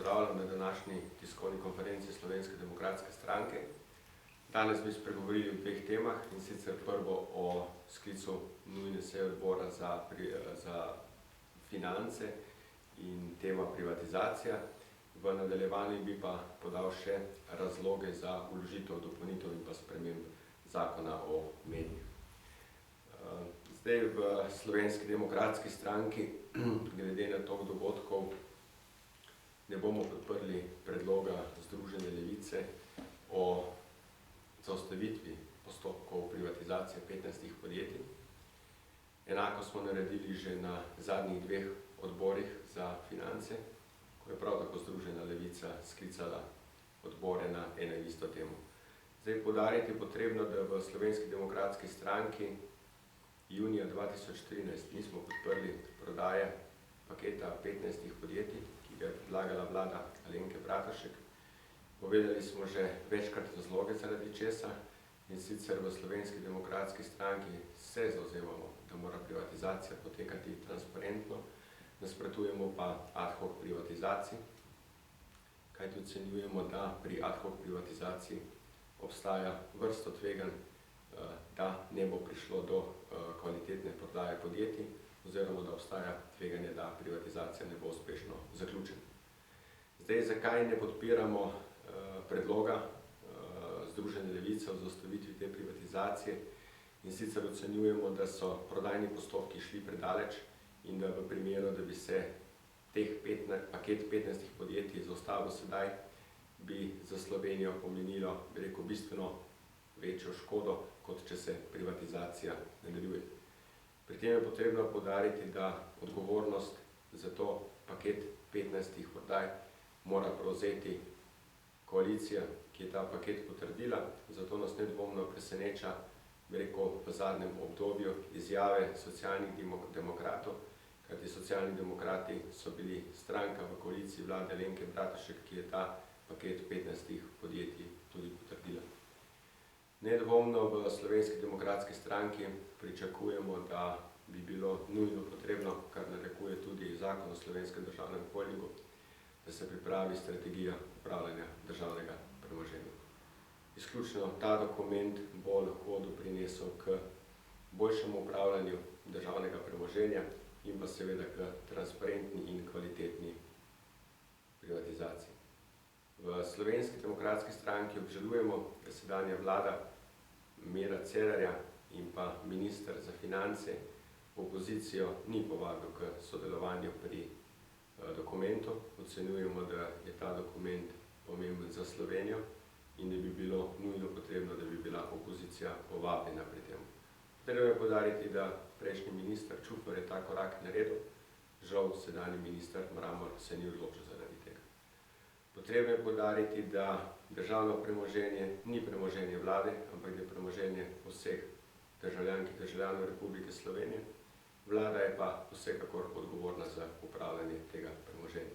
pozdravljam na današnji tiskovni konferenci Slovenske demokratske stranke. Danes bi spregovorili o dveh temah, in sicer prvo o sklicu nujne seje odbora za finance in tema privatizacija. V nadaljevanju bi pa podal še razloge za vložitev dopolnitev in pa sprememb zakona o medijih. Zdaj v Slovenski demokratski stranki, glede na tok dogodkov, ne bomo podprli predloga Združene levice o zaustavitvi postopkov privatizacije 15 podjetij. Enako smo naredili že na zadnjih dveh odborih za finance, ko je prav tako Združena levica sklicala odbore na eno in isto temo. Zdaj poudariti je potrebno, da v Slovenski demokratski stranki junija 2013 nismo podprli prodaje paketa 15 podjetij, ki ga je predlagala vlada Alenke Bratušek. Povedali smo že večkrat razloge zaradi česa, in sicer v Slovenski demokratski stranki se zavzemamo, da mora privatizacija potekati transparentno, nasprotujemo pa ad hoc privatizaciji, kajti ocenjujemo, da pri ad hoc privatizaciji obstaja vrsto tveganj, da ne bo prišlo do kvalitetne prodaje podjetij, oziroma da obstaja tveganje, da privatizacija ne bo uspešno zaključena. Zdaj, zakaj ne podpiramo predloga Združene levice o zaustavitvi te privatizacije, in sicer ocenjujemo, da so prodajni postopki šli predaleč in da v primeru, da bi se paket 15 podjetij zaustavil sedaj, bi za Slovenijo pomenilo, bistveno večjo škodo, kot če se privatizacija nadaljuje. Pri tem je potrebno poudariti, da odgovornost za to paket 15 prodaj mora prevzeti koalicija, ki je ta paket potrdila, zato nas nedvomno preseneča, v zadnjem obdobju izjave socialnih demokratov, kajti socialni demokrati so bili stranka v koaliciji vlade Alenke Bratušek, ki je ta paket 15 podjetij tudi potrdila. Nedvomno v Slovenski demokratski stranki pričakujemo, da bi bilo nujno potrebno, kar narekuje tudi zakon o Slovenskem državnem holdingu, da se pripravi strategija upravljanja državnega premoženja. Izključno ta dokument bo lahko doprinesel k boljšemu upravljanju državnega premoženja in pa seveda k transparentni in kvalitetni privatizaciji. V Slovenski demokratski stranki obžalujemo, da sedanja vlada Mira Cerarja in pa minister za finance opozicijo ni povabil k sodelovanju pri dokumentu. Ocenjujemo, da je ta dokument pomemben za Slovenijo in da bi bilo nujno potrebno, da bi bila opozicija povabljena pri tem. Treba je poudariti, da prejšnji minister Čufer je ta korak naredil, žal sedanji minister Mramor se ni odločil zaradi tega. Potrebno je poudariti, da državno premoženje ni premoženje vlade, ampak je premoženje vseh državljank in državljanov Republike Slovenije. Vlada je pa vsekakor odgovorna za upravljanje tega premoženja.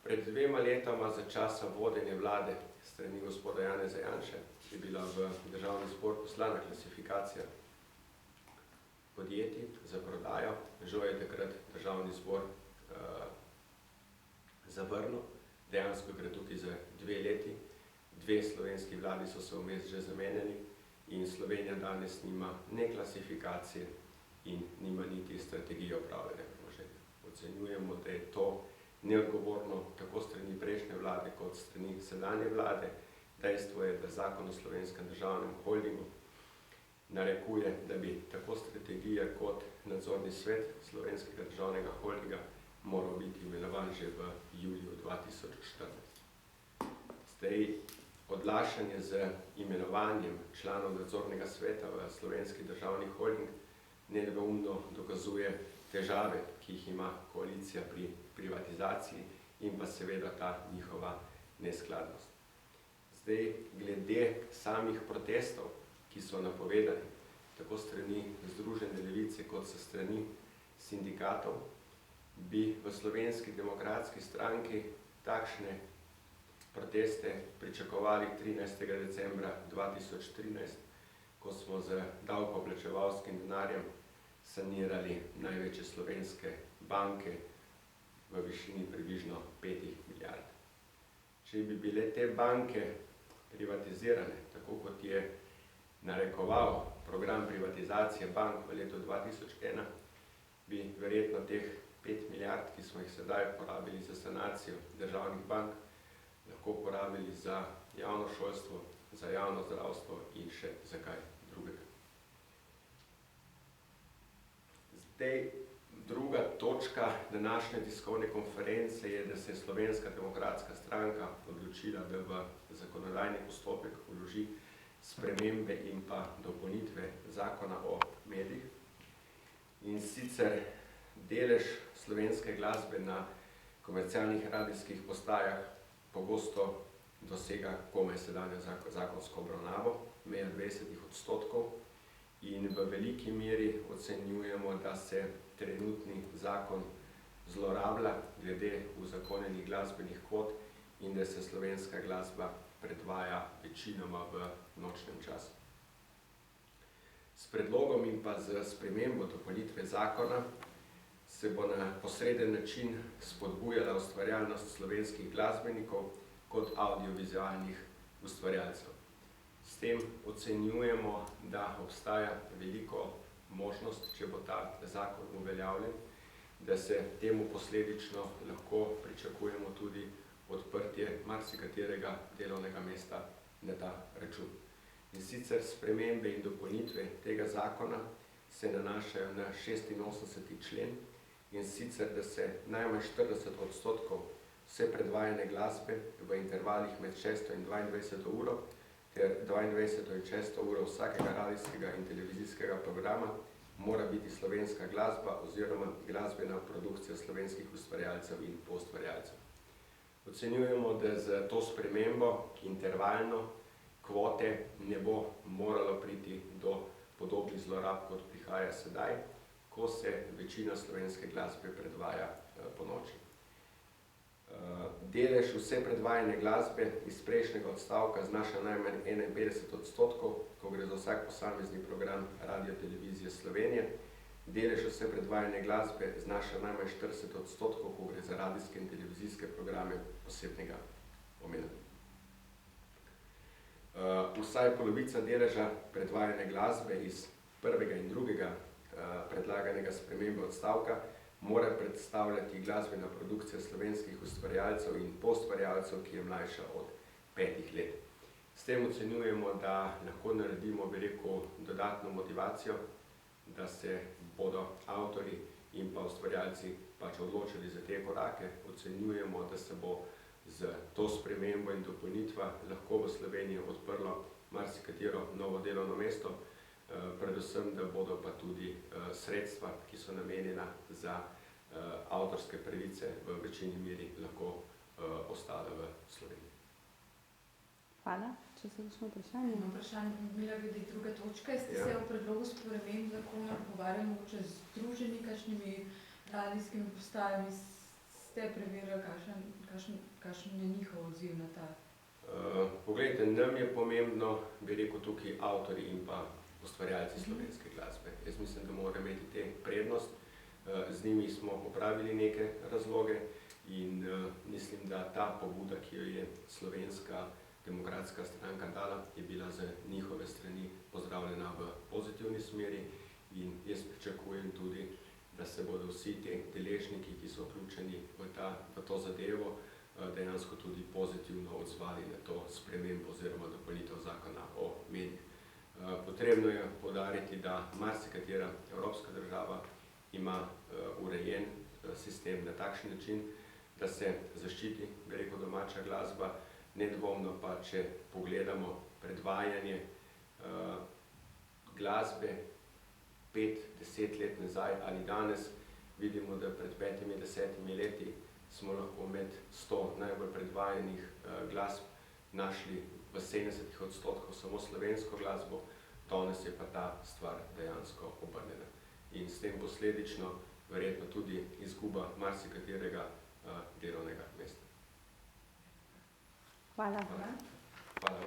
Pred 2 letoma za časa vodenja vlade strani gospoda Janeza Janše je bila v državni zbor poslana klasifikacija podjetij za prodajo. Žal je takrat državni zbor zavrnil. Dejansko gre tukaj za 2 leti. 2 slovenski vladi so se vmes že zamenjali in Slovenija danes nima ne klasifikacije in nima niti strategije upravljanja premoženja. Ocenjujemo, da je to neodgovorno tako strani prejšnje vlade kot strani sedanje vlade. Dejstvo je, da zakon o Slovenskem državnem holdingu narekuje, da bi tako strategija kot nadzorni svet Slovenskega državnega holdinga moral biti imenovan že v juliju 2014. Zdaj, odlašanje z imenovanjem članov nadzornega sveta v Slovenski državni holding nedvoumno dokazuje težave, ki jih ima koalicija pri privatizaciji in pa seveda ta njihova neskladnost. Zdaj, glede samih protestov, ki so napovedani, tako strani Združene levice kot so strani sindikatov, bi v Slovenski demokratski stranki takšne proteste pričakovali 13. decembra 2013, ko smo z davkoplačevalskim denarjem sanirali največje slovenske banke, v višini približno 5 milijard. Če bi bile te banke privatizirane, tako kot je narekoval program privatizacije bank v letu 2001, bi verjetno teh 5 milijard, ki smo jih sedaj porabili za sanacijo državnih bank, lahko porabili za javno šolstvo, za javno zdravstvo in še za kaj drugega. Zdaj, druga točka današnje tiskovne konference je, da se je Slovenska demokratska stranka odločila, da v zakonodajni postopek vloži spremembe in pa dopolnitve zakona o medijih. In sicer delež slovenske glasbe na komercialnih radijskih postajah pogosto dosega komaj sedanjo zakonsko obravnavo, meja 20%, in v veliki meri ocenjujemo, da se trenutni zakon zlorablja glede uzakonjenih glasbenih kvot in da se slovenska glasba predvaja večinoma v nočnem času. S predlogom in pa z spremembo dopolnitve zakona se bo na posreden način spodbujala ustvarjalnost slovenskih glasbenikov kot audiovizualnih ustvarjalcev. S tem ocenjujemo, da obstaja veliko možnost, če bo ta zakon uveljavljen, da se temu posledično lahko pričakujemo tudi odprtje marsikaterega delovnega mesta na ta račun. In sicer spremembe in dopolnitve tega zakona se nanašajo na 86. člen, in sicer, da se najmanj 40% vse predvajane glasbe v intervalih med 6. in 22. uro ter 22. in 6. uro vsakega radijskega in televizijskega programa mora biti slovenska glasba oziroma glasbena produkcija slovenskih ustvarjalcev in poustvarjalcev. Ocenjujemo, da z to spremembo intervalno kvote ne bo moralo priti do podobnih zlorab, kot prihaja sedaj, ko se večina slovenske glasbe predvaja ponoči. Delež vse predvajane glasbe iz prejšnjega odstavka znaša najmanj 51%, ko gre za vsak posamezni program Radio-televizije Slovenije. Delež vse predvajane glasbe znaša najmanj 40%, ko gre za radijske in televizijske programe posebnega pomena. Vsaj polovica deleža predvajane glasbe iz prvega in drugega predlaganega spremembe odstavka mora predstavljati glasbena produkcija slovenskih ustvarjalcev in poustvarjalcev, ki je mlajša od 5 let. S tem ocenjujemo, da lahko naredimo dodatno motivacijo, da se bodo avtorji in pa ustvarjalci pač odločili za te korake. Ocenjujemo, da se bo z to spremembo in dopolnitva lahko v Sloveniji odprlo marsikatero novo delovno mesto, predvsem, da bodo pa tudi sredstva, ki so namenjena za avtorske pravice, v večini meri lahko ostala v Sloveniji. Hvala. Če se kakšno vprašanje? Vprašanje bi bila glede druge točke. Ste se v predlogu sprememb zakona pogovarjali mogoče z združenji, kakšnimi radijskimi postajami, ste preverili, kakšen je njihov odziv na ta? Poglejte, nam je pomembno, bi rekel tukaj, avtorji in pa ustvarjalci slovenske glasbe. Jaz mislim, da morajo imeti te prednost. Z njimi smo opravili neke razloge in mislim, da ta pobuda, ki jo je Slovenska demokratska stranka dala, je bila z njihove strani pozdravljena v pozitivni smeri in jaz pričakujem tudi, da se bodo vsi te deležniki, ki so vključeni v to zadevo, dejansko tudi pozitivno odzvali na to spremembo oziroma dopolnitev zakona o medijih. Potrebno je poudariti, da marsikatera evropska država ima urejen sistem na takšen način, da se zaščiti, bi rekel, domača glasba. Nedvomno pa, če pogledamo predvajanje glasbe 5-10 let nazaj ali danes, vidimo, da pred 5-10 leti smo lahko med 100 najbolj predvajanih glasb našli v 70% samo slovensko glasbo, danes je pa ta stvar dejansko obrnjena. In s tem posledično verjetno tudi izguba marsikaterega delovnega mesta. Hvala.